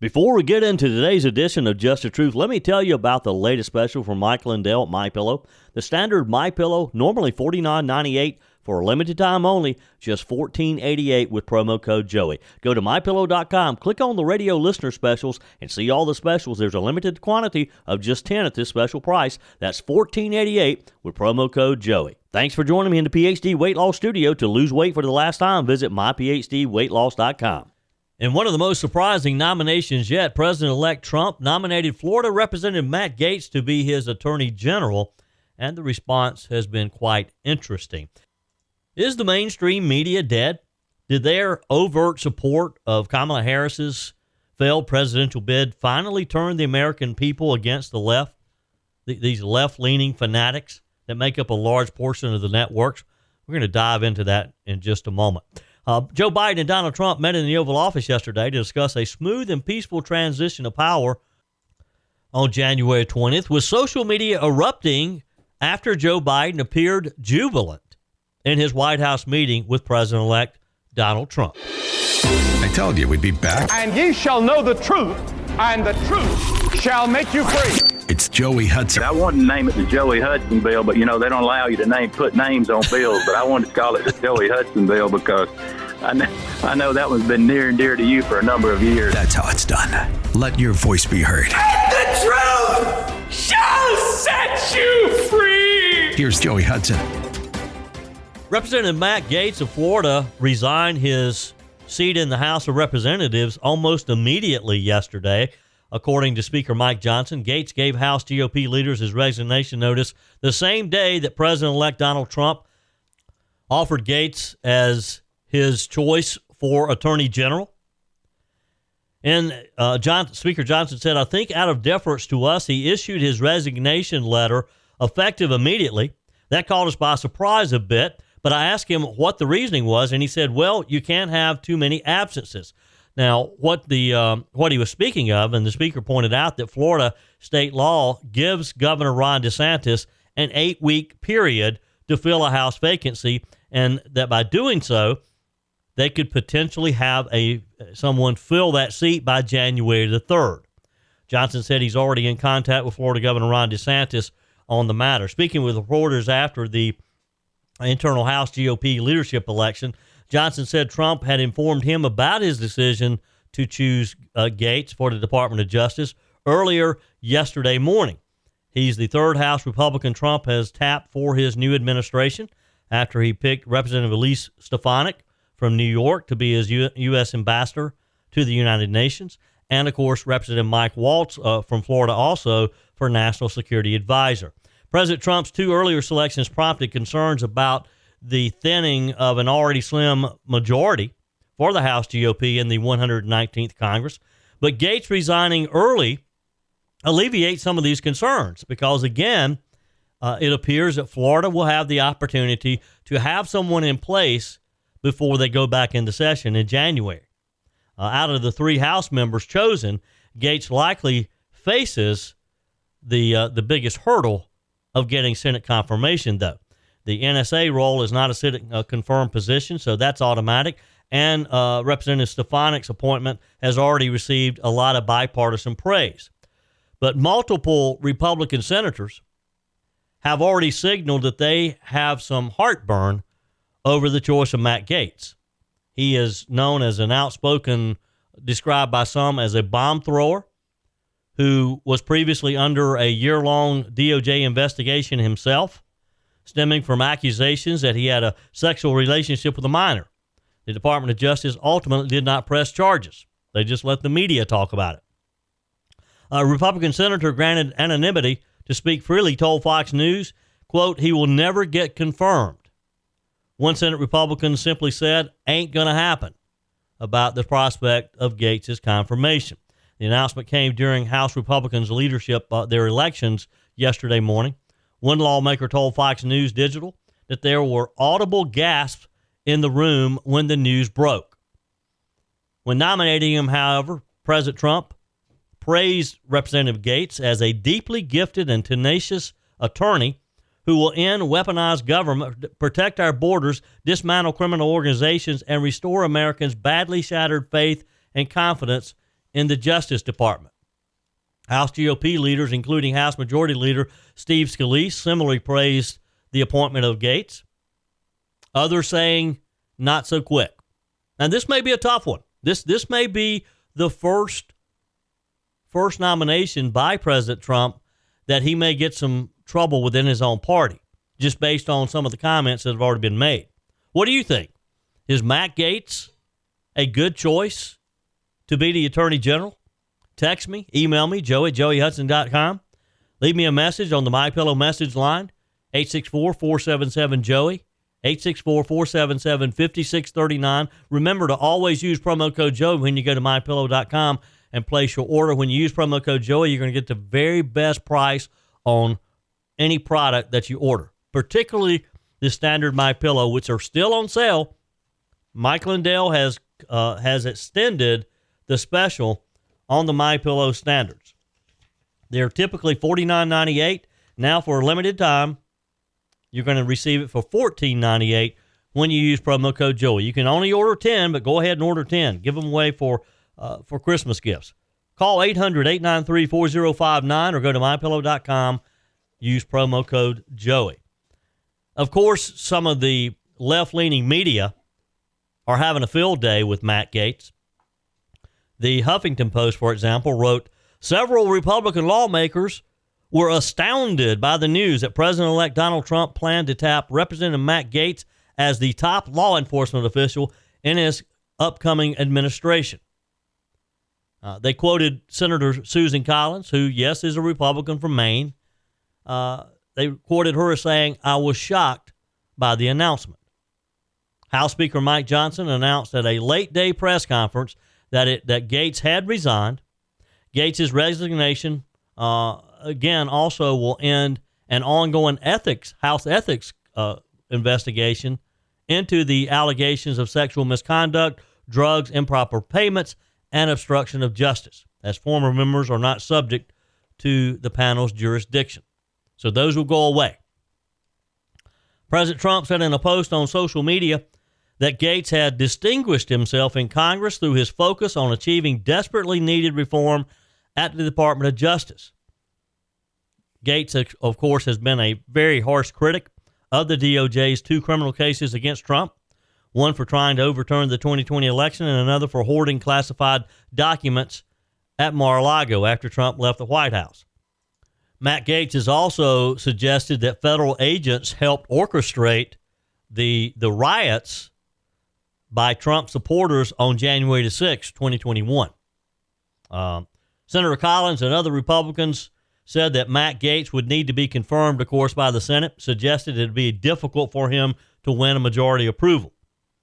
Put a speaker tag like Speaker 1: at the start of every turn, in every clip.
Speaker 1: Before we get into today's edition of Just the Truth, let me tell you about the latest special from Mike Lindell at MyPillow. The standard MyPillow, normally $49.98 for a limited time only, just $14.88 with promo code Joey. Go to MyPillow.com, click on the radio listener specials, and see all the specials. There's a limited quantity of just 10 at this special price. That's $14.88 with promo code Joey. Thanks for joining me in the PhD Weight Loss Studio. To lose weight for the last time, visit myphdweightloss.com. In one of the most surprising nominations yet, President-elect Trump nominated Florida Representative Matt Gaetz to be his attorney general, and the response has been quite interesting. Is the mainstream media dead? Did their overt support of Kamala Harris's failed presidential bid finally turn the American people against the left, these left-leaning fanatics that make up a large portion of the networks? We're going to dive into that in just a moment. Joe Biden and Donald Trump met in the Oval Office yesterday to discuss a smooth and peaceful transition of power on January 20th, with social media erupting after Joe Biden appeared jubilant in his White House meeting with President-elect Donald Trump.
Speaker 2: I told you we'd be back.
Speaker 3: And ye shall know the truth, and the truth shall make you free.
Speaker 2: It's Joey Hudson.
Speaker 4: I wanted to name it the Joey Hudson bill, but, they don't allow you to put names on bills. But I wanted to call it the Joey Hudson bill because I know that one's been near and dear to you for a number of years.
Speaker 2: That's how it's done. Let your voice be heard.
Speaker 5: And the truth shall set you free.
Speaker 2: Here's Joey Hudson.
Speaker 1: Representative Matt Gaetz of Florida resigned his seat in the House of Representatives almost immediately yesterday. According to Speaker Mike Johnson, Gaetz gave House GOP leaders his resignation notice the same day that President-elect Donald Trump offered Gaetz as his choice for Attorney General. And Speaker Johnson said, I think out of deference to us, he issued his resignation letter effective immediately. That caught us by surprise a bit, but I asked him what the reasoning was, and he said, well, you can't have too many absences. Now, what he was speaking of, and the speaker pointed out that Florida state law gives Governor Ron DeSantis an 8-week period to fill a House vacancy, and that by doing so, they could potentially have someone fill that seat by January the 3rd. Johnson said he's already in contact with Florida Governor Ron DeSantis on the matter. Speaking with reporters after the internal House GOP leadership election, Johnson said Trump had informed him about his decision to choose Gaetz for the Department of Justice earlier yesterday morning. He's the third House Republican Trump has tapped for his new administration after he picked Representative Elise Stefanik from New York to be his U.S. ambassador to the United Nations, and, of course, Representative Mike Waltz from Florida also for National Security Advisor. President Trump's two earlier selections prompted concerns about the thinning of an already slim majority for the House GOP in the 119th Congress. But Gaetz resigning early alleviates some of these concerns because, again, it appears that Florida will have the opportunity to have someone in place before they go back into session in January. Out of the three House members chosen, Gaetz likely faces the biggest hurdle of getting Senate confirmation, though. The NSA role is not a Senate confirmed position, so that's automatic. And Representative Stefanik's appointment has already received a lot of bipartisan praise. But multiple Republican senators have already signaled that they have some heartburn over the choice of Matt Gaetz. He is known as an outspoken, described by some as a bomb thrower, who was previously under a year-long DOJ investigation himself, stemming from accusations that he had a sexual relationship with a minor. The Department of Justice ultimately did not press charges. They just let the media talk about it. A Republican senator granted anonymity to speak freely told Fox News, quote, he will never get confirmed. One Senate Republican simply said, ain't going to happen, about the prospect of Gaetz' confirmation. The announcement came during House Republicans' leadership, their elections yesterday morning. One lawmaker told Fox News Digital that there were audible gasps in the room when the news broke. When nominating him, however, President Trump praised Representative Gaetz as a deeply gifted and tenacious attorney who will end weaponized government, protect our borders, dismantle criminal organizations, and restore Americans' badly shattered faith and confidence in the Justice Department. House GOP leaders, including House Majority Leader Steve Scalise, similarly praised the appointment of Gaetz. Others saying not so quick. And this may be a tough one. This may be the first nomination by President Trump that he may get some trouble within his own party, just based on some of the comments that have already been made. What do you think? Is Matt Gaetz a good choice to be the Attorney General? Text me, email me, joey@joeyhudson.com. Leave me a message on the MyPillow message line, 864-477-JOEY, 864-477-5639. Remember to always use promo code Joey when you go to MyPillow.com and place your order. When you use promo code Joey, you're going to get the very best price on any product that you order, particularly the standard MyPillow, which are still on sale. Mike Lindell has extended the special on the MyPillow standards. They're typically $49.98. Now, for a limited time, you're going to receive it for $14.98 when you use promo code Joey. You can only order 10, but go ahead and order 10. Give them away for Christmas gifts. Call 800-893-4059 or go to MyPillow.com. Use promo code Joey. Of course, some of the left-leaning media are having a field day with Matt Gaetz. The Huffington Post, for example, wrote, several Republican lawmakers were astounded by the news that President-elect Donald Trump planned to tap Representative Matt Gaetz as the top law enforcement official in his upcoming administration. They quoted Senator Susan Collins, who, yes, is a Republican from Maine. They quoted her as saying, I was shocked by the announcement. House Speaker Mike Johnson announced at a late-day press conference that Gaetz had resigned. Gaetz's resignation, again, also will end an ongoing House ethics investigation into the allegations of sexual misconduct, drugs, improper payments, and obstruction of justice, as former members are not subject to the panel's jurisdiction. So those will go away. President Trump said in a post on social media that Gaetz had distinguished himself in Congress through his focus on achieving desperately needed reform at the Department of Justice. Gaetz, of course, has been a very harsh critic of the DOJ's two criminal cases against Trump, one for trying to overturn the 2020 election and another for hoarding classified documents at Mar-a-Lago after Trump left the White House. Matt Gaetz has also suggested that federal agents helped orchestrate the riots by Trump supporters on January 6, 2021. Senator Collins and other Republicans said that Matt Gaetz would need to be confirmed, of course, by the Senate, suggested it would be difficult for him to win a majority approval,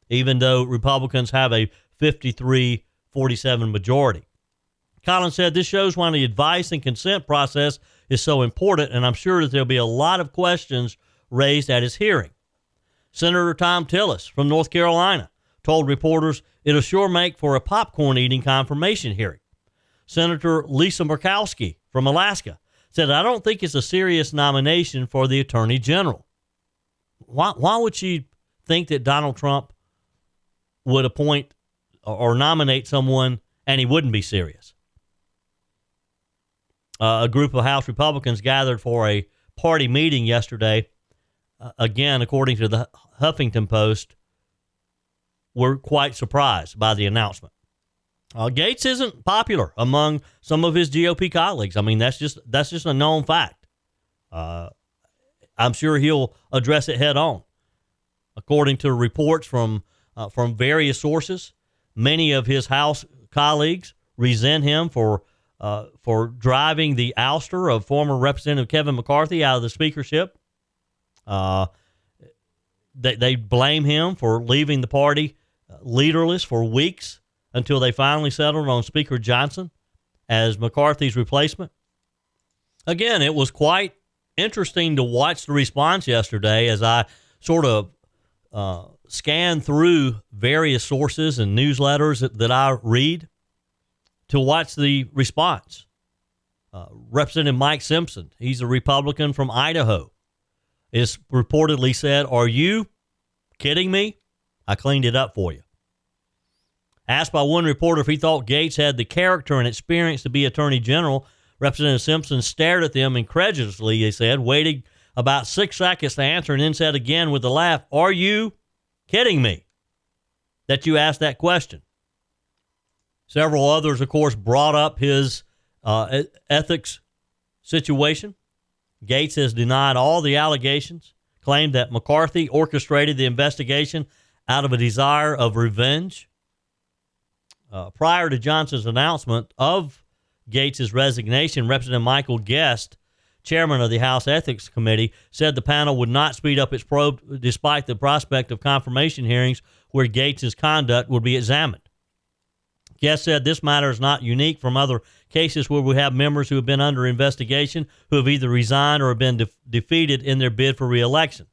Speaker 1: even though Republicans have a 53-47 majority. Collins said this shows why the advice and consent process is so important, and I'm sure that there'll be a lot of questions raised at his hearing. Senator Tom Tillis from North Carolina told reporters it'll sure make for a popcorn-eating confirmation hearing. Senator Lisa Murkowski from Alaska said, I don't think it's a serious nomination for the Attorney General. Why would she think that Donald Trump would appoint or nominate someone and he wouldn't be serious? A group of House Republicans gathered for a party meeting yesterday. Again, according to the Huffington Post, were quite surprised by the announcement. Gaetz isn't popular among some of his GOP colleagues. I mean, that's just a known fact. I'm sure he'll address it head on. According to reports from various sources, many of his House colleagues resent him for driving the ouster of former Representative Kevin McCarthy out of the speakership. They blame him for leaving the party leaderless for weeks until they finally settled on Speaker Johnson as McCarthy's replacement. Again, it was quite interesting to watch the response yesterday as I sort of scanned through various sources and newsletters that I read to watch the response. Representative Mike Simpson, he's a Republican from Idaho, is reportedly said, "Are you kidding me? I cleaned it up for you." Asked by one reporter if he thought Gaetz had the character and experience to be Attorney General, Representative Simpson stared at them incredulously, he said, waiting about 6 seconds to answer, and then said again with a laugh, "Are you kidding me that you asked that question?" Several others, of course, brought up his ethics situation. Gaetz has denied all the allegations, claimed that McCarthy orchestrated the investigation out of a desire of revenge. Prior to Johnson's announcement of Gaetz' resignation, Representative Michael Guest, chairman of the House Ethics Committee, said the panel would not speed up its probe despite the prospect of confirmation hearings where Gaetz' conduct would be examined. Guest said this matter is not unique from other cases where we have members who have been under investigation who have either resigned or have been defeated in their bid for re-election.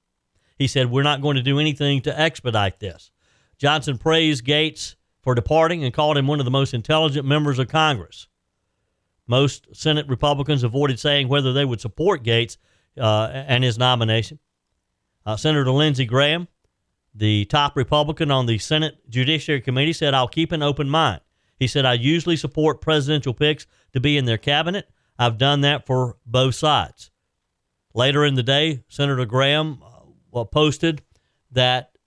Speaker 1: He said, "We're not going to do anything to expedite this." Johnson praised Gaetz for departing and called him one of the most intelligent members of Congress. Most Senate Republicans avoided saying whether they would support Gaetz and his nomination. Senator Lindsey Graham, the top Republican on the Senate Judiciary Committee, said, "I'll keep an open mind." He said, "I usually support presidential picks to be in their cabinet. I've done that for both sides." Later in the day, Senator Graham posted that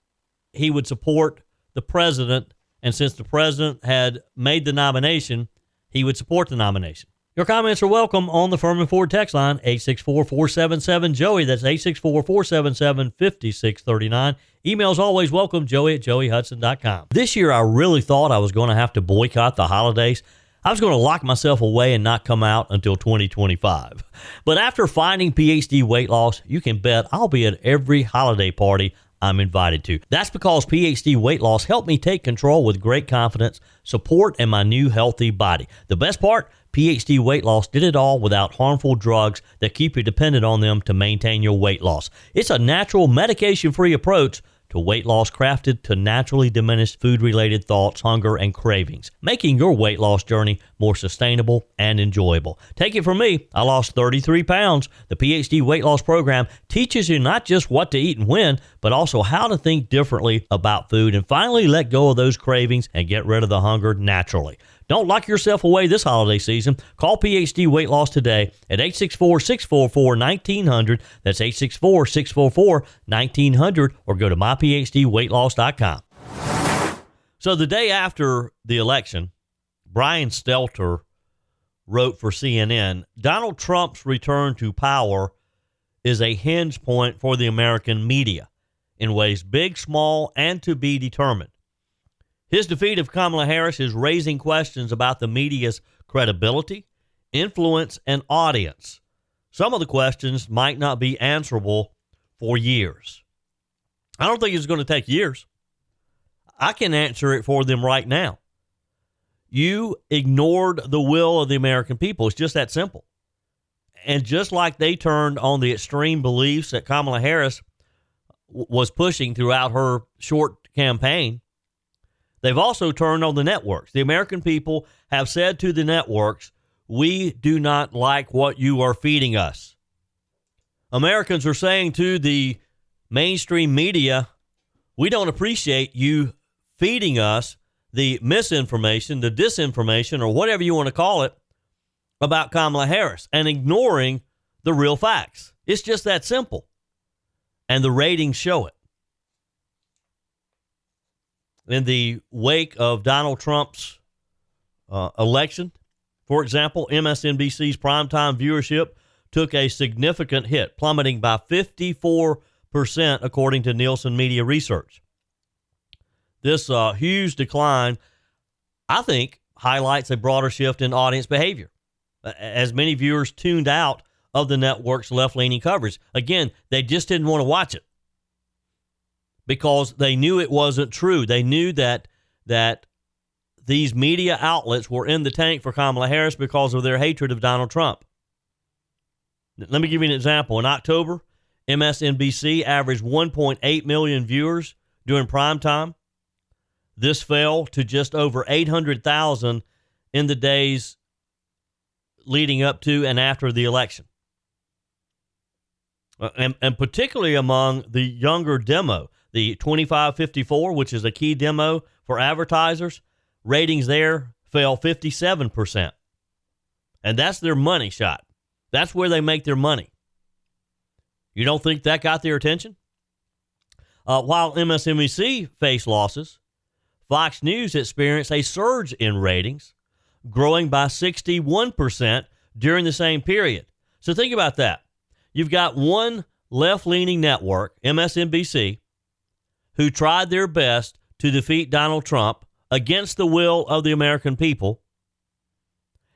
Speaker 1: he would support the president, and since the president had made the nomination, he would support the nomination. Your comments are welcome on the Firmin Ford text line, 864-477-JOEY. That's 864-477-5639. Emails always welcome, joey@joeyhudson.com. This year, I really thought I was going to have to boycott the holidays. I was going to lock myself away and not come out until 2025. But after finding PhD weight loss, you can bet I'll be at every holiday party I'm invited to. That's because PhD weight loss helped me take control with great confidence, support, and my new healthy body. The best part, PhD weight loss did it all without harmful drugs that keep you dependent on them to maintain your weight loss. It's a natural, medication-free approach to weight loss crafted to naturally diminish food-related thoughts, hunger, and cravings, making your weight loss journey more sustainable and enjoyable. Take it from me, I lost 33 pounds. The PhD weight loss program teaches you not just what to eat and when, but also how to think differently about food and finally let go of those cravings and get rid of the hunger naturally. Don't lock yourself away this holiday season. Call PhD Weight Loss today at 864-644-1900. That's 864-644-1900, or go to myphdweightloss.com. So the day after the election, Brian Stelter wrote for CNN, Donald Trump's return to power is a hinge point for the American media in ways big, small, and to be determined. His defeat of Kamala Harris is raising questions about the media's credibility, influence, and audience. Some of the questions might not be answerable for years. I don't think it's going to take years. I can answer it for them right now. You ignored the will of the American people. It's just that simple. And just like they turned on the extreme beliefs that Kamala Harris was pushing throughout her short campaign, they've also turned on the networks. The American people have said to the networks, we do not like what you are feeding us. Americans are saying to the mainstream media, we don't appreciate you feeding us the misinformation, the disinformation, or whatever you want to call it, about Kamala Harris and ignoring the real facts. It's just that simple. And the ratings show it. In the wake of Donald Trump's election, for example, MSNBC's primetime viewership took a significant hit, plummeting by 54%, according to Nielsen Media Research. This huge decline, I think, highlights a broader shift in audience behavior, as many viewers tuned out of the network's left-leaning coverage. Again, they just didn't want to watch it, because they knew it wasn't true. They knew that these media outlets were in the tank for Kamala Harris because of their hatred of Donald Trump. Let me give you an example. In October, MSNBC averaged 1.8 million viewers during prime time. This fell to just over 800,000 in the days leading up to and after the election. And particularly among the younger demo, the 25-54, which is a key demo for advertisers, ratings there fell 57%. And that's their money shot. That's where they make their money. You don't think that got their attention? While MSNBC faced losses, Fox News experienced a surge in ratings, growing by 61% during the same period. So think about that. You've got one left-leaning network, MSNBC, who tried their best to defeat Donald Trump against the will of the American people.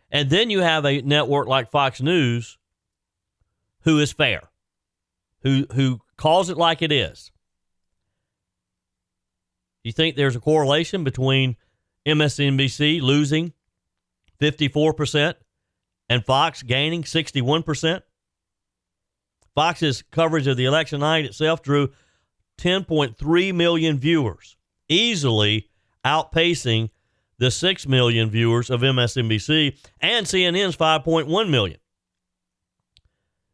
Speaker 1: And then you have a network like Fox News who is fair, who calls it like it is. You think there's a correlation between MSNBC losing 54% and Fox gaining 61%? Fox's coverage of the election night itself drew 10.3 million viewers, easily outpacing the 6 million viewers of MSNBC and CNN's 5.1 million.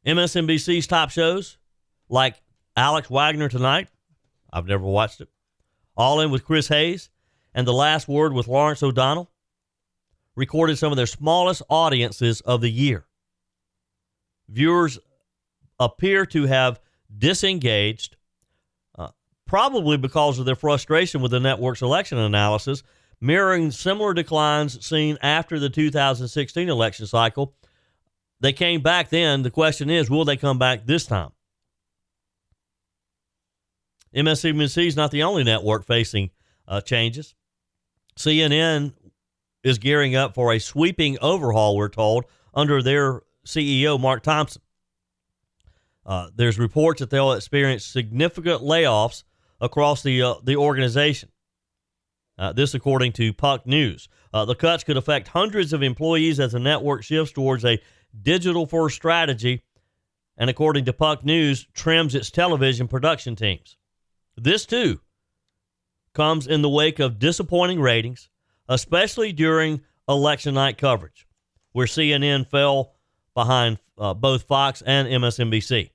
Speaker 1: MSNBC's top shows, like Alex Wagner Tonight, I've never watched it, All In with Chris Hayes, and The Last Word with Lawrence O'Donnell, recorded some of their smallest audiences of the year. Viewers appear to have disengaged, probably because of their frustration with the network's election analysis, mirroring similar declines seen after the 2016 election cycle. They came back then. The question is, will they come back this time? MSNBC is not the only network facing changes. CNN is gearing up for a sweeping overhaul, we're told, under their CEO, Mark Thompson. There's reports that they'll experience significant layoffs across the organization. This according to Puck News. The cuts could affect hundreds of employees as the network shifts towards a digital-first strategy, and according to Puck News, trims its television production teams. This, too, comes in the wake of disappointing ratings, especially during election night coverage, where CNN fell behind both Fox and MSNBC.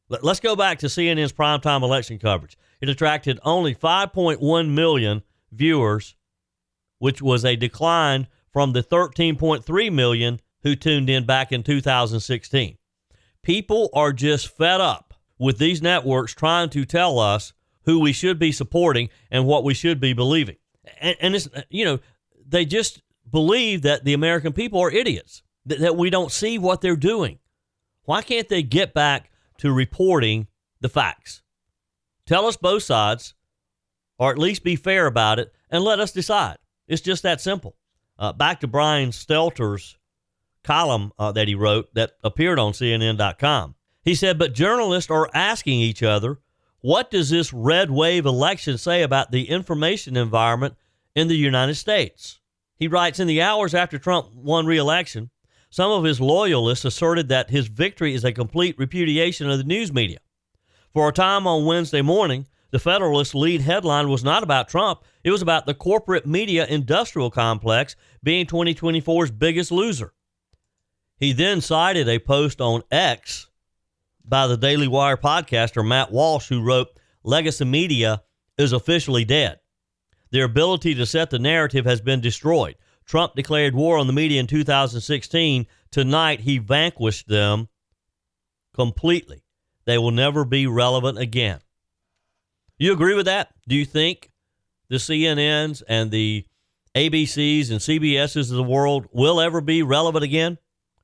Speaker 1: Let's go back to CNN's primetime election coverage. It attracted only 5.1 million viewers, which was a decline from the 13.3 million who tuned in back in 2016. People are just fed up with these networks trying to tell us who we should be supporting and what we should be believing. And it's, they just believe that the American people are idiots, that we don't see what they're doing. Why can't they get back to reporting the facts? Tell us both sides, or at least be fair about it, and let us decide. It's just that simple. Back to Brian Stelter's column that he wrote that appeared on CNN.com. He said, but journalists are asking each other, what does this red wave election say about the information environment in the United States? He writes, in the hours after Trump won re-election, some of his loyalists asserted that his victory is a complete repudiation of the news media. For a time on Wednesday morning, the Federalist's lead headline was not about Trump. It was about the corporate media industrial complex being 2024's biggest loser. He then cited a post on X by the Daily Wire podcaster Matt Walsh, who wrote, legacy media is officially dead. Their ability to set the narrative has been destroyed. Trump declared war on the media in 2016. Tonight, he vanquished them completely. They will never be relevant again. You agree with that? Do you think the CNNs and the ABCs and CBSs of the world will ever be relevant again?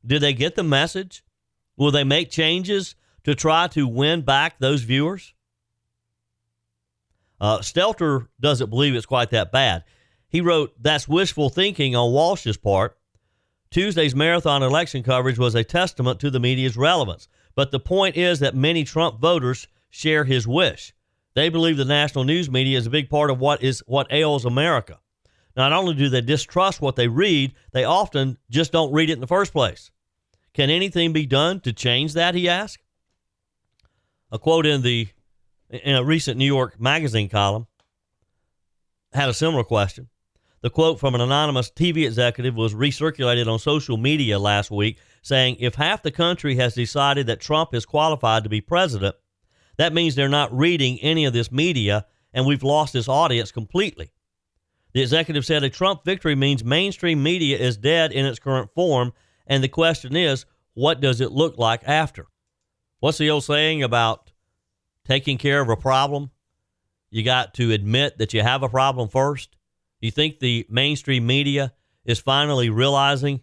Speaker 1: Did they get the message? Will they make changes to try to win back those viewers? Stelter doesn't believe it's quite that bad. He wrote, that's wishful thinking on Walsh's part. Tuesday's marathon election coverage was a testament to the media's relevance. But the point is that many Trump voters share his wish. They believe the national news media is a big part of what ails America. Not only do they distrust what they read, they often just don't read it in the first place. Can anything be done to change that, he asked? A quote in a recent New York Magazine column had a similar question. The quote from an anonymous TV executive was recirculated on social media last week, saying, if half the country has decided that Trump is qualified to be president, that means they're not reading any of this media, and we've lost this audience completely. The executive said a Trump victory means mainstream media is dead in its current form, and the question is, what does it look like after? What's the old saying about taking care of a problem? You got to admit that you have a problem first. You think the mainstream media is finally realizing,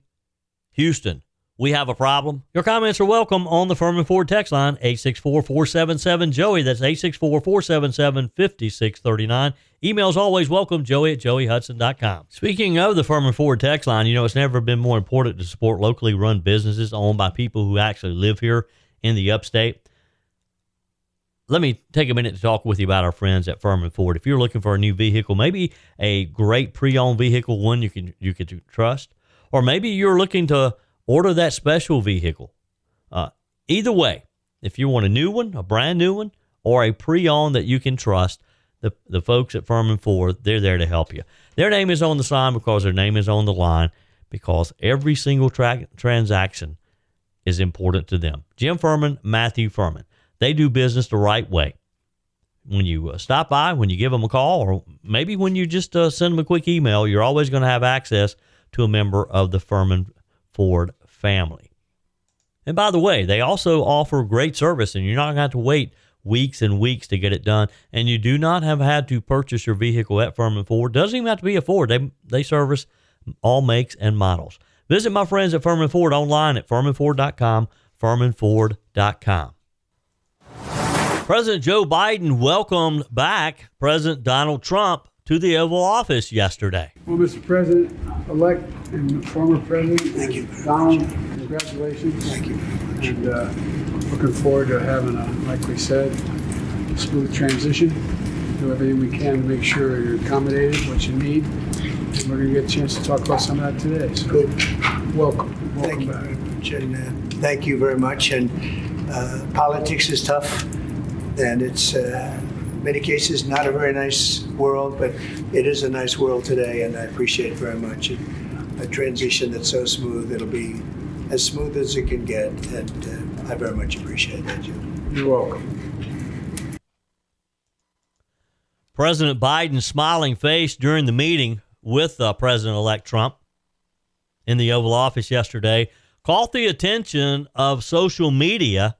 Speaker 1: Houston, we have a problem? Your comments are welcome on the Firmin Ford text line, 864-477-JOEY. That's 864-477-5639. Emails always welcome, joey@joeyhudson.com. Speaking of the Firmin Ford text line, it's never been more important to support locally run businesses owned by people who actually live here in the upstate. Let me take a minute to talk with you about our friends at Firmin Ford. If you're looking for a new vehicle, maybe a great pre-owned vehicle, one you can trust, or maybe you're looking to order that special vehicle. Either way, if you want a new one, a brand new one, or a pre-owned that you can trust, the folks at Firmin Ford, they're there to help you. Their name is on the sign because their name is on the line, because every single transaction is important to them. Jim Firmin, Matthew Firmin. They do business the right way. When you stop by, when you give them a call, or maybe when you just send them a quick email, you're always going to have access to a member of the Firmin Ford family. And by the way, they also offer great service, and you're not going to have to wait weeks and weeks to get it done. And you do not have had to purchase your vehicle at Firmin Ford. Doesn't even have to be a Ford. They service all makes and models. Visit my friends at Firmin Ford online at firminford.com, firminford.com. President Joe Biden welcomed back President Donald Trump to the Oval Office yesterday.
Speaker 6: Well, Mr. President-elect and former President, thank you. Donald, congratulations. Thank you. And looking forward to having like we said, smooth transition. Do everything we can to make sure you're accommodated, what you need. And we're going to get a chance to talk about some of that today. So good. Welcome
Speaker 7: Thank you
Speaker 6: back.
Speaker 7: very much. And thank you very much. And politics is tough. And it's, in many cases, not a very nice world, but it is a nice world today, and I appreciate it very much. A transition that's so smooth, it'll be as smooth as it can get, and I very much appreciate that, Jim.
Speaker 6: You're welcome.
Speaker 1: President Biden's smiling face during the meeting with President-elect Trump in the Oval Office yesterday caught the attention of social media,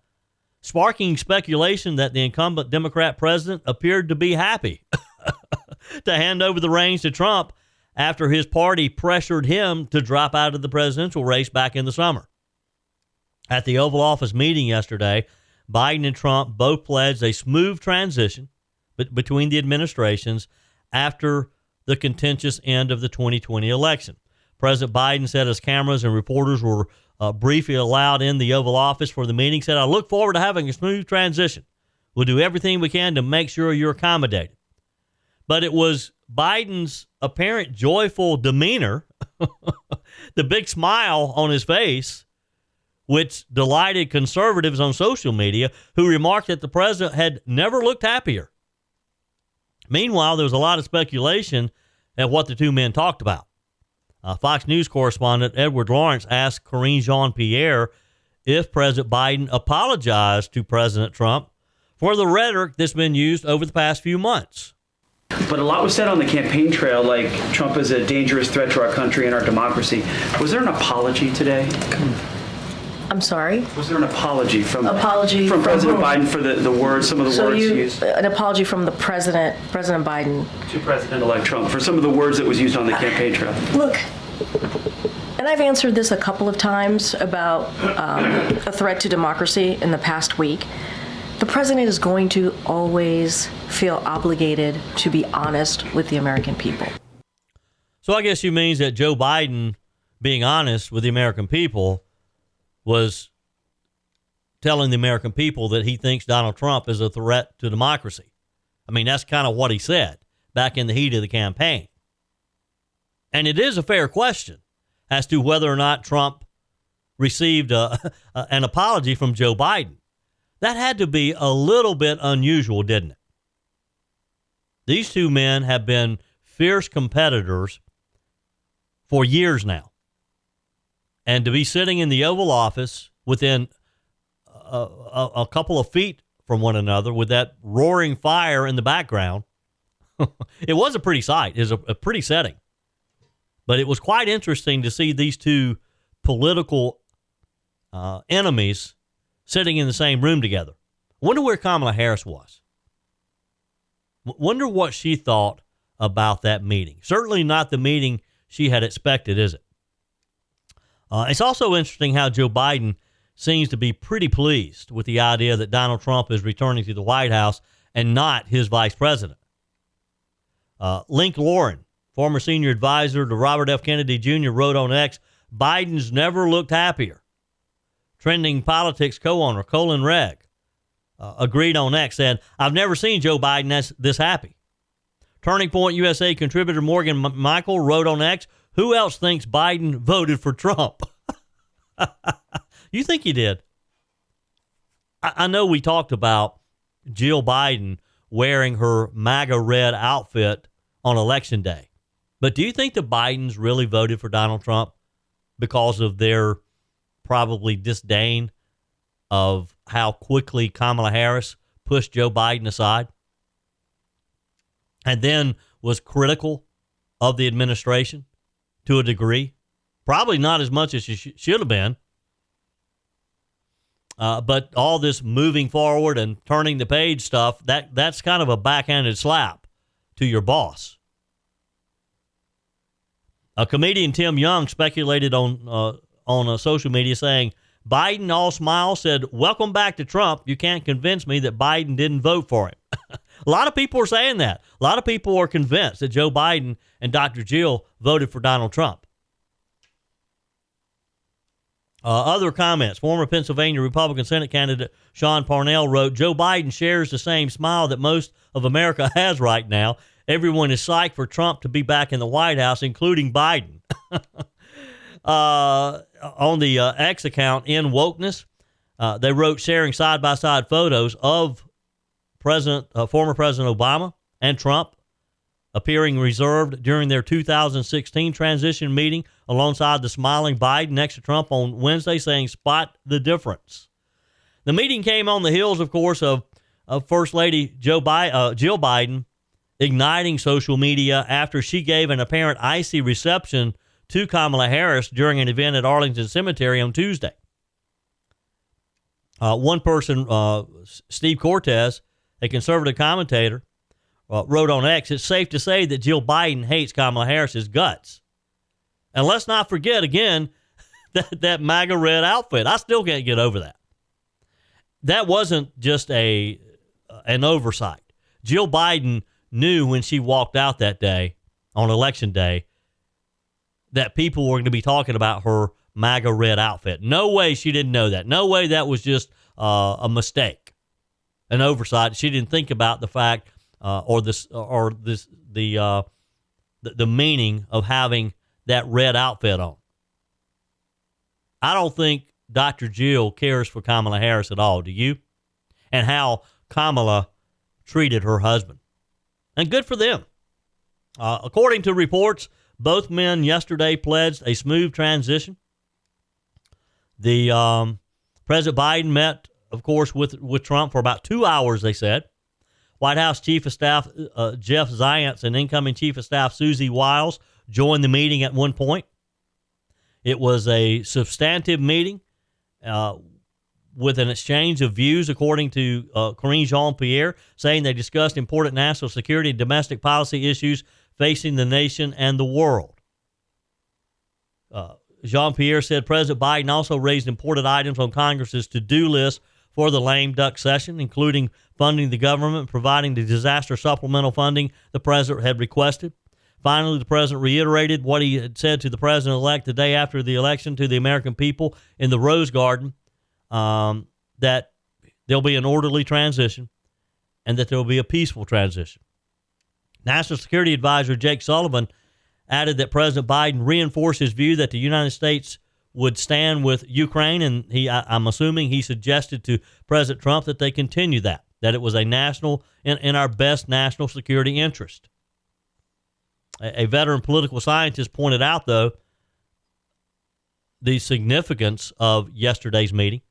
Speaker 1: sparking speculation that the incumbent Democrat president appeared to be happy to hand over the reins to Trump after his party pressured him to drop out of the presidential race back in the summer. At the Oval Office meeting yesterday, Biden and Trump both pledged a smooth transition between the administrations after the contentious end of the 2020 election. President Biden said as cameras and reporters were briefly allowed in the Oval Office for the meeting, said, "I look forward to having a smooth transition. We'll do everything we can to make sure you're accommodated." But it was Biden's apparent joyful demeanor, the big smile on his face, which delighted conservatives on social media who remarked that the president had never looked happier. Meanwhile, there was a lot of speculation at what the two men talked about. Fox News correspondent Edward Lawrence asked Karine Jean-Pierre if President Biden apologized to President Trump for the rhetoric that's been used over the past few months.
Speaker 8: But a lot was said on the campaign trail, like Trump is a dangerous threat to our country and our democracy. Was there an apology today?
Speaker 9: I'm sorry?
Speaker 8: Was there an apology from
Speaker 9: President
Speaker 8: Biden for the words, some of the words used?
Speaker 9: An apology from the President Biden.
Speaker 8: To President-elect Trump for some of the words that was used on the campaign trail.
Speaker 9: Look, and I've answered this a couple of times about a threat to democracy in the past week. The president is going to always feel obligated to be honest with the American people.
Speaker 1: So I guess you means that Joe Biden being honest with the American people was telling the American people that he thinks Donald Trump is a threat to democracy. I mean, that's kind of what he said back in the heat of the campaign. And it is a fair question as to whether or not Trump received an apology from Joe Biden. That had to be a little bit unusual, didn't it? These two men have been fierce competitors for years now. And to be sitting in the Oval Office within a couple of feet from one another with that roaring fire in the background, It was a pretty sight. It was a pretty setting. But it was quite interesting to see these two political enemies sitting in the same room together. Wonder where Kamala Harris was. Wonder what she thought about that meeting. Certainly not the meeting she had expected, is it? It's also interesting how Joe Biden seems to be pretty pleased with the idea that Donald Trump is returning to the White House and not his vice president. Link Lauren, former senior advisor to Robert F. Kennedy Jr., wrote on X, Biden's never looked happier. Trending Politics co-owner Colin Regg agreed on X, said, I've never seen Joe Biden this happy. Turning Point USA contributor Morgan Michael wrote on X, who else thinks Biden voted for Trump? You think he did? I know we talked about Jill Biden wearing her MAGA red outfit on Election Day. But do you think the Bidens really voted for Donald Trump because of their probably disdain of how quickly Kamala Harris pushed Joe Biden aside and then was critical of the administration to a degree? Probably not as much as she should have been. But all this moving forward and turning the page stuff, that's kind of a backhanded slap to your boss. A comedian, Tim Young, speculated on social media saying, Biden, all smiles, said, welcome back to Trump. You can't convince me that Biden didn't vote for him. A lot of people are saying that. A lot of people are convinced that Joe Biden and Dr. Jill voted for Donald Trump. Other comments. Former Pennsylvania Republican Senate candidate Sean Parnell wrote, Joe Biden shares the same smile that most of America has right now. Everyone is psyched for Trump to be back in the White House, including Biden. On the X account, In Wokeness, they wrote, sharing side-by-side photos of former President Obama and Trump appearing reserved during their 2016 transition meeting alongside the smiling Biden next to Trump on Wednesday, saying, spot the difference. The meeting came on the heels, of course, of First Lady Jill Biden igniting social media after she gave an apparent icy reception to Kamala Harris during an event at Arlington Cemetery on Tuesday. One person, Steve Cortez, a conservative commentator, wrote on X, it's safe to say that Jill Biden hates Kamala Harris's guts. And let's not forget, again, that MAGA red outfit. I still can't get over that. That wasn't just an oversight. Jill Biden knew when she walked out that day, on Election Day, that people were going to be talking about her MAGA red outfit. No way she didn't know that. No way that was just a mistake, an oversight. She didn't think about the fact the meaning of having that red outfit on. I don't think Dr. Jill cares for Kamala Harris at all. Do you? And how Kamala treated her husband. And good for them. According to reports, both men yesterday pledged a smooth transition. The President Biden met, of course, with Trump for about 2 hours, they said. White House Chief of Staff Jeff Zients and incoming Chief of Staff Susie Wiles joined the meeting at one point. It was a substantive meeting with an exchange of views, according to Karine Jean-Pierre, saying they discussed important national security and domestic policy issues facing the nation and the world. Jean-Pierre said President Biden also raised important items on Congress's to-do list for the lame duck session, including funding the government, providing the disaster supplemental funding the president had requested. Finally, the president reiterated what he had said to the president-elect the day after the election to the American people in the Rose Garden, that there'll be an orderly transition and that there will be a peaceful transition. National Security Advisor Jake Sullivan added that President Biden reinforced his view that the United States would stand with Ukraine, and I'm assuming he suggested to President Trump that they continue that it was a national, in our best national security interest. A veteran political scientist pointed out, though, the significance of yesterday's meeting.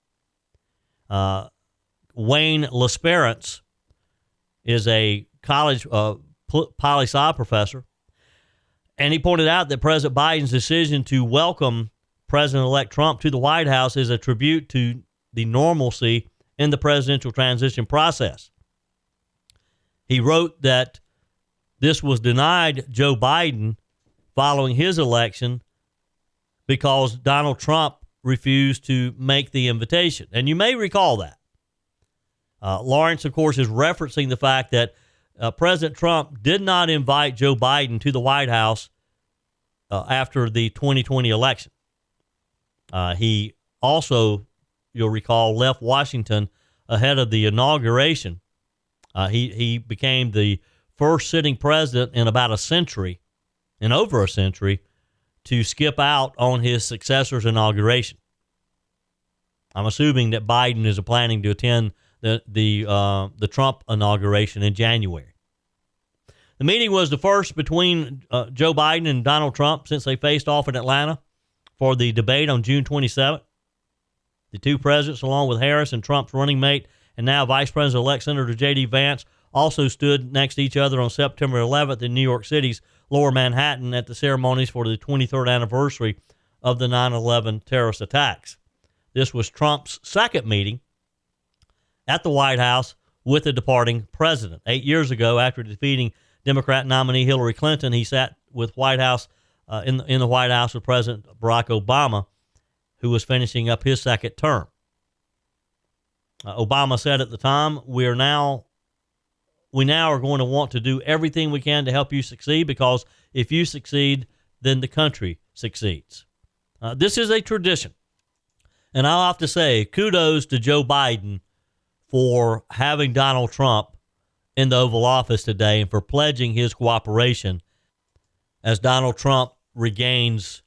Speaker 1: Wayne L'Esperance is a college poli-sci professor. And he pointed out that President Biden's decision to welcome President-elect Trump to the White House is a tribute to the normalcy in the presidential transition process. He wrote that this was denied Joe Biden following his election because Donald Trump refused to make the invitation. And you may recall that. Lawrence, of course, is referencing the fact that President Trump did not invite Joe Biden to the White House after the 2020 election. He also, you'll recall, left Washington ahead of the inauguration. He became the first sitting president in about over a century, to skip out on his successor's inauguration. I'm assuming that Biden is planning to attend the Trump inauguration in January. The meeting was the first between Joe Biden and Donald Trump since they faced off in Atlanta for the debate on June 27th. The two presidents, along with Harris and Trump's running mate and now Vice President-elect Senator J.D. Vance, also stood next to each other on September 11th in New York City's Lower Manhattan at the ceremonies for the 23rd anniversary of the 9/11 terrorist attacks. This was Trump's second meeting at the White House with the departing president. 8 years ago, after defeating Democrat nominee Hillary Clinton, he sat with White House in the White House with President Barack Obama, who was finishing up his second term. Obama said at the time, we now are going to want to do everything we can to help you succeed, because if you succeed, then the country succeeds. This is a tradition. And I'll have to say, kudos to Joe Biden for having Donald Trump in the Oval Office today and for pledging his cooperation as Donald Trump regains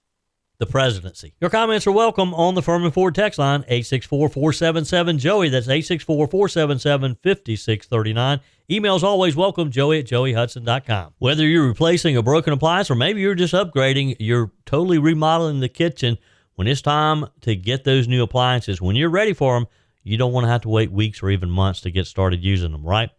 Speaker 1: the presidency. Your comments are welcome on the Firmin Ford text line, 864-477-JOEY. That's 864-477-5639. Emails always welcome, joey@joeyhudson.com. Whether you're replacing a broken appliance or maybe you're just upgrading, you're totally remodeling the kitchen, when it's time to get those new appliances, when you're ready for them, you don't want to have to wait weeks or even months to get started using them, right?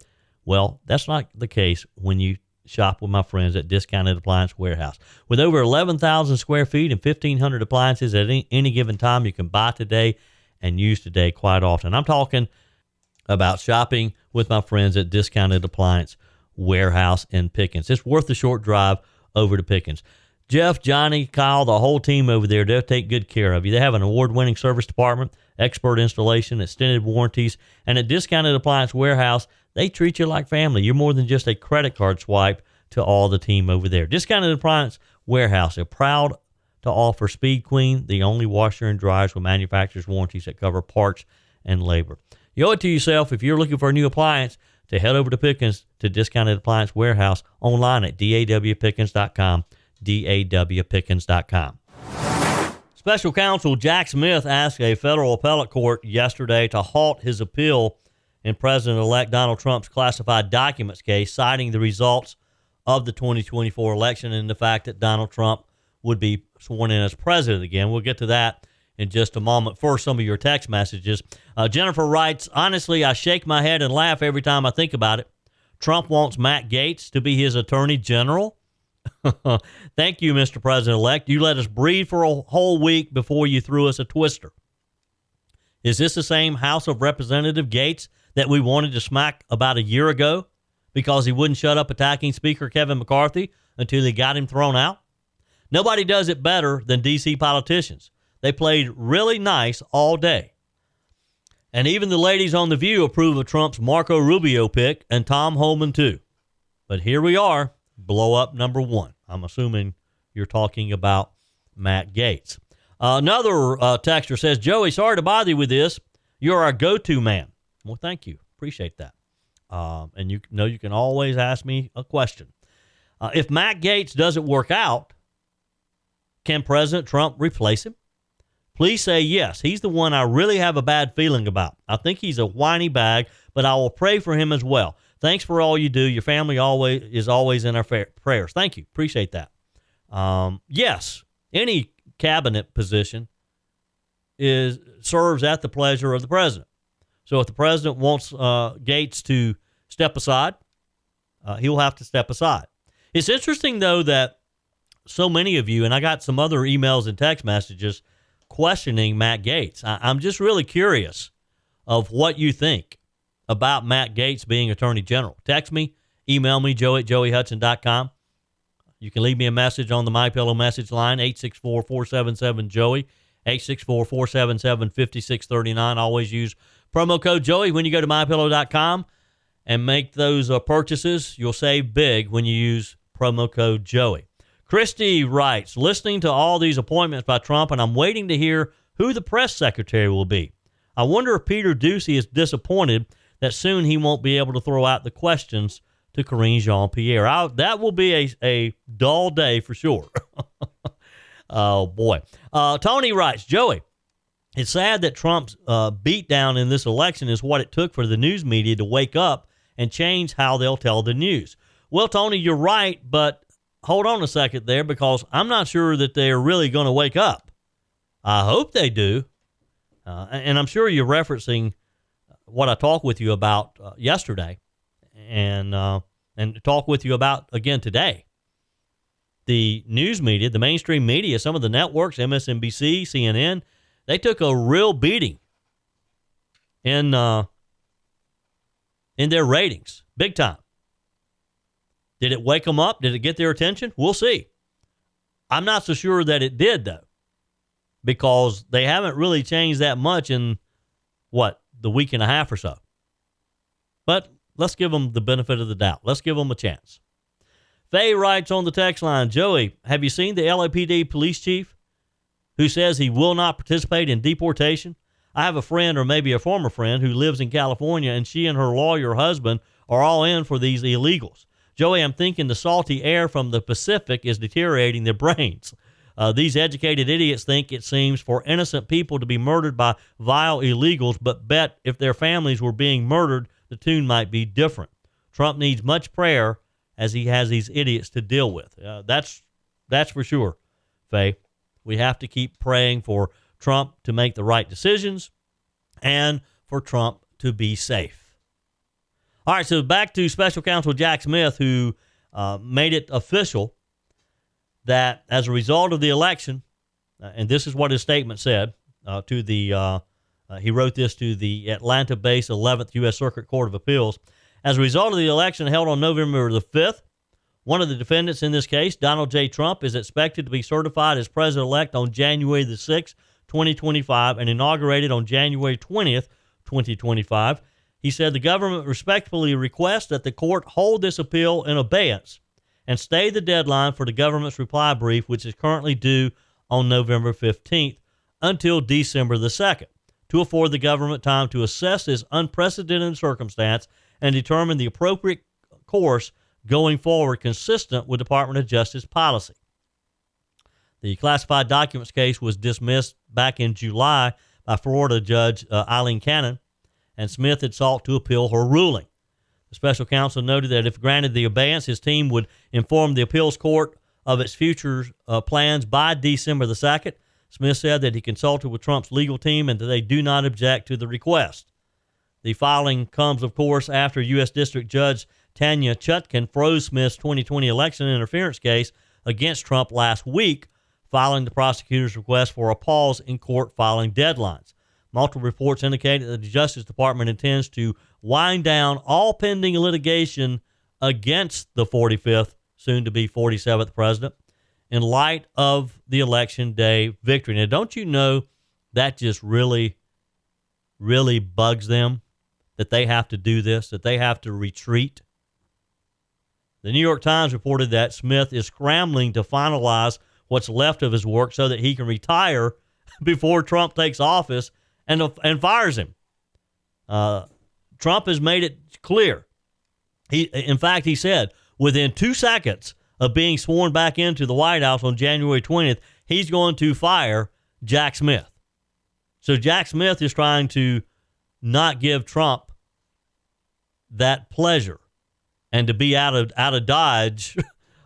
Speaker 1: Well, that's not the case when you shop with my friends at Discounted Appliance Warehouse. With over 11,000 square feet and 1,500 appliances at any given time, you can buy today and use today quite often. I'm talking about shopping with my friends at Discounted Appliance Warehouse in Pickens. It's worth the short drive over to Pickens. Jeff, Johnny, Kyle, the whole team over there, they'll take good care of you. They have an award-winning service department, expert installation, extended warranties, and at Discounted Appliance Warehouse, they treat you like family. You're more than just a credit card swipe to all the team over there. Discounted Appliance Warehouse, they're proud to offer Speed Queen, the only washer and dryers with manufacturer's warranties that cover parts and labor. You owe it to yourself, if you're looking for a new appliance, to head over to Pickens to Discounted Appliance Warehouse online at dawpickens.com, dawpickens.com. Special counsel Jack Smith asked a federal appellate court yesterday to halt his appeal in President-elect Donald Trump's classified documents case, citing the results of the 2024 election and the fact that Donald Trump would be sworn in as president again. We'll get to that in just a moment. First, some of your text messages. Jennifer writes, honestly, I shake my head and laugh every time I think about it. Trump wants Matt Gaetz to be his attorney general. Thank you, Mr. President-elect. You let us breathe for a whole week before you threw us a twister. Is this the same House of Representative Gaetz that we wanted to smack about a year ago because he wouldn't shut up attacking Speaker Kevin McCarthy until he got him thrown out? Nobody does it better than D.C. politicians. They played really nice all day. And even the ladies on The View approve of Trump's Marco Rubio pick, and Tom Homan too. But here we are, blow up number one. I'm assuming you're talking about Matt Gaetz. Another texter says, Joey, sorry to bother you with this. You're our go-to man. Well, thank you. Appreciate that. And you know you can always ask me a question. If Matt Gaetz doesn't work out, can President Trump replace him? Please say yes. He's the one I really have a bad feeling about. I think he's a whiny bag, but I will pray for him as well. Thanks for all you do. Your family is always in our prayers. Thank you. Appreciate that. Yes, any cabinet position serves at the pleasure of the president. So if the president wants Gaetz to step aside he will have to step aside. It's interesting, though, that so many of you, and I got some other emails and text messages questioning Matt Gaetz. I'm just really curious of what you think about Matt Gaetz being Attorney General. Text me, email me, joe@joeyhudson.com. You can leave me a message on the MyPillow message line, 864-477-JOEY, 864-477-5639. Always use promo code Joey when you go to mypillow.com and make those purchases. You'll save big when you use promo code Joey. Christy writes, listening to all these appointments by Trump, and I'm waiting to hear who the press secretary will be. I wonder if Peter Doocy is disappointed that soon he won't be able to throw out the questions to Karine Jean-Pierre. That will be a dull day for sure. Oh, boy. Tony writes, Joey, it's sad that Trump's beatdown in this election is what it took for the news media to wake up and change how they'll tell the news. Well, Tony, you're right, but hold on a second there, because I'm not sure that they're really going to wake up. I hope they do. And I'm sure you're referencing what I talked with you about yesterday and talk with you about again today. The news media, the mainstream media, some of the networks, MSNBC, CNN, they took a real beating in their ratings, big time. Did it wake them up? Did it get their attention? We'll see. I'm not so sure that it did, though, because they haven't really changed that much in, the week and a half or so. But let's give them the benefit of the doubt. Let's give them a chance. Faye writes on the text line, Joey, have you seen the LAPD police chief who says he will not participate in deportation? I have a friend, or maybe a former friend, who lives in California, and she and her lawyer husband are all in for these illegals. Joey, I'm thinking the salty air from the Pacific is deteriorating their brains. These educated idiots think it seems for innocent people to be murdered by vile illegals, but bet if their families were being murdered, the tune might be different. Trump needs much prayer as he has these idiots to deal with. That's for sure, Faye. We have to keep praying for Trump to make the right decisions and for Trump to be safe. All right, so back to Special Counsel Jack Smith, who made it official that as a result of the election, and this is what his statement said he wrote this to the Atlanta-based 11th U.S. Circuit Court of Appeals. As a result of the election held on November the 5th, one of the defendants in this case, Donald J. Trump, is expected to be certified as president-elect on January the 6th, 2025, and inaugurated on January 20th, 2025. He said the government respectfully requests that the court hold this appeal in abeyance and stay the deadline for the government's reply brief, which is currently due on November 15th, until December the 2nd, to afford the government time to assess this unprecedented circumstance and determine the appropriate course going forward consistent with Department of Justice policy. The classified documents case was dismissed back in July by Florida Judge Eileen Cannon, and Smith had sought to appeal her ruling. The special counsel noted that if granted the abeyance, his team would inform the appeals court of its future plans by December the 2nd. Smith said that he consulted with Trump's legal team and that they do not object to the request. The filing comes, of course, after U.S. District Judge Tanya Chutkan froze Smith's 2020 election interference case against Trump last week, filing the prosecutor's request for a pause in court filing deadlines. Multiple reports indicate that the Justice Department intends to wind down all pending litigation against the 45th, soon-to-be 47th president, in light of the Election Day victory. Now, don't you know that just really, really bugs them, that they have to do this, that they have to retreat? The New York Times reported that Smith is scrambling to finalize what's left of his work so that he can retire before Trump takes office and fires him. Trump has made it clear. In fact, he said within 2 seconds of being sworn back into the White House on January 20th, he's going to fire Jack Smith. So Jack Smith is trying to not give Trump that pleasure and to be out of Dodge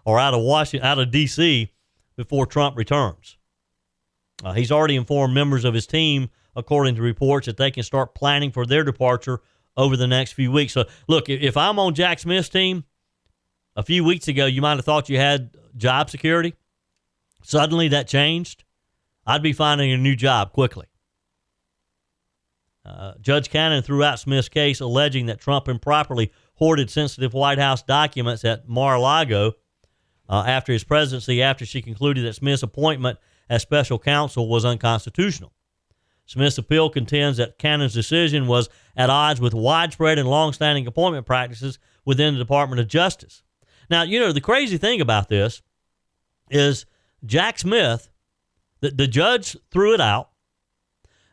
Speaker 1: or out of Washington, out of D.C. before Trump returns. He's already informed members of his team, according to reports, that they can start planning for their departure over the next few weeks. So, look, if I'm on Jack Smith's team, A few weeks ago, you might have thought you had job security. Suddenly that changed. I'd be finding a new job quickly. Judge Cannon threw out Smith's case alleging that Trump improperly hoarded sensitive White House documents at Mar-a-Lago after his presidency, after she concluded that Smith's appointment as special counsel was unconstitutional. Smith's appeal contends that Cannon's decision was at odds with widespread and longstanding appointment practices within the Department of Justice. Now, the crazy thing about this is Jack Smith, the judge threw it out.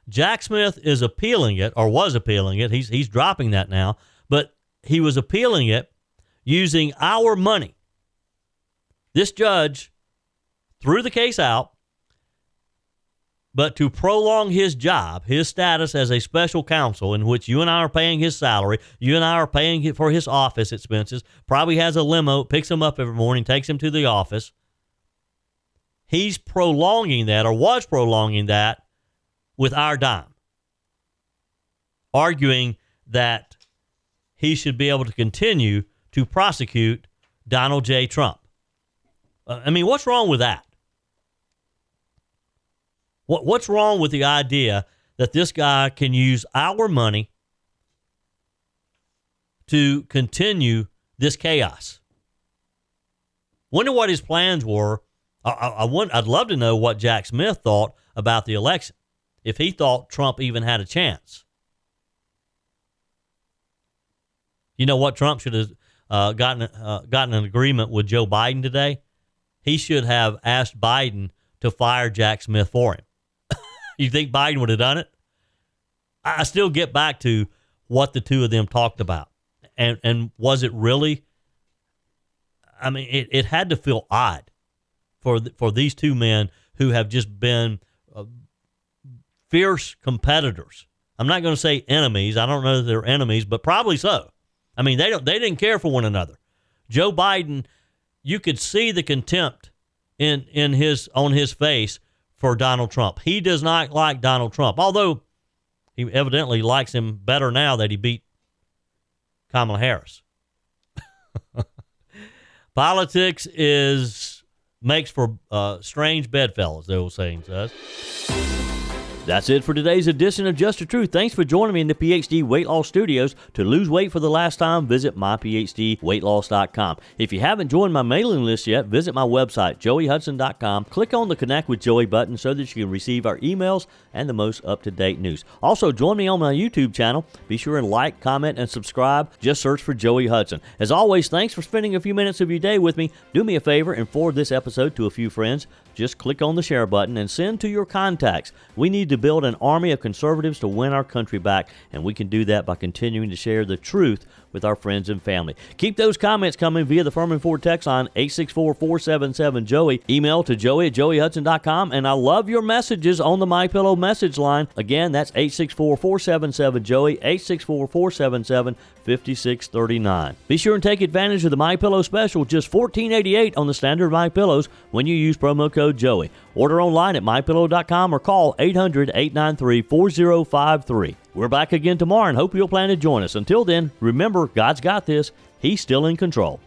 Speaker 1: Jack Smith is appealing it, or was appealing it. He's dropping that now, but he was appealing it using our money. This judge threw the case out, but to prolong his job, his status as a special counsel, in which you and I are paying his salary, you and I are paying for his office expenses, probably has a limo, picks him up every morning, takes him to the office. He's prolonging that, or was prolonging that, with our dime, arguing that he should be able to continue to prosecute Donald J. Trump. What's wrong with that? What's wrong with the idea that this guy can use our money to continue this chaos? Wonder what his plans were. I'd love to know what Jack Smith thought about the election, if he thought Trump even had a chance. You know what Trump should have gotten an agreement with Joe Biden today? He should have asked Biden to fire Jack Smith for him. You think Biden would have done it? I still get back to what the two of them talked about. And was it really? It had to feel odd for these two men who have just been fierce competitors. I'm not going to say enemies. I don't know that they're enemies, but probably so. They didn't care for one another. Joe Biden, you could see the contempt on his face for Donald Trump. He does not like Donald Trump, although he evidently likes him better now that he beat Kamala Harris. Politics makes for strange bedfellows, the old saying says. That's it for today's edition of Just the Truth. Thanks for joining me in the PhD Weight Loss Studios. To lose weight for the last time, visit myphdweightloss.com. If you haven't joined my mailing list yet, visit my website, joeyhudson.com. Click on the Connect with Joey button so that you can receive our emails and the most up-to-date news. Also, join me on my YouTube channel. Be sure and like, comment, and subscribe. Just search for Joey Hudson. As always, thanks for spending a few minutes of your day with me. Do me a favor and forward this episode to a few friends. Just click on the share button and send to your contacts. We need to build an army of conservatives to win our country back, and we can do that by continuing to share the truth with our friends and family. Keep those comments coming via the Firmin Ford text line 864-477-JOEY. Email to joey@joeyhudson.com, and I love your messages on the MyPillow message line. Again, that's 864-477-JOEY, 864-477-5639. Be sure and take advantage of the MyPillow special, just $14.88 on the standard MyPillows when you use promo code Joey. Order online at mypillow.com or call 800-893-4053. We're back again tomorrow and hope you'll plan to join us. Until then, remember, God's got this. He's still in control.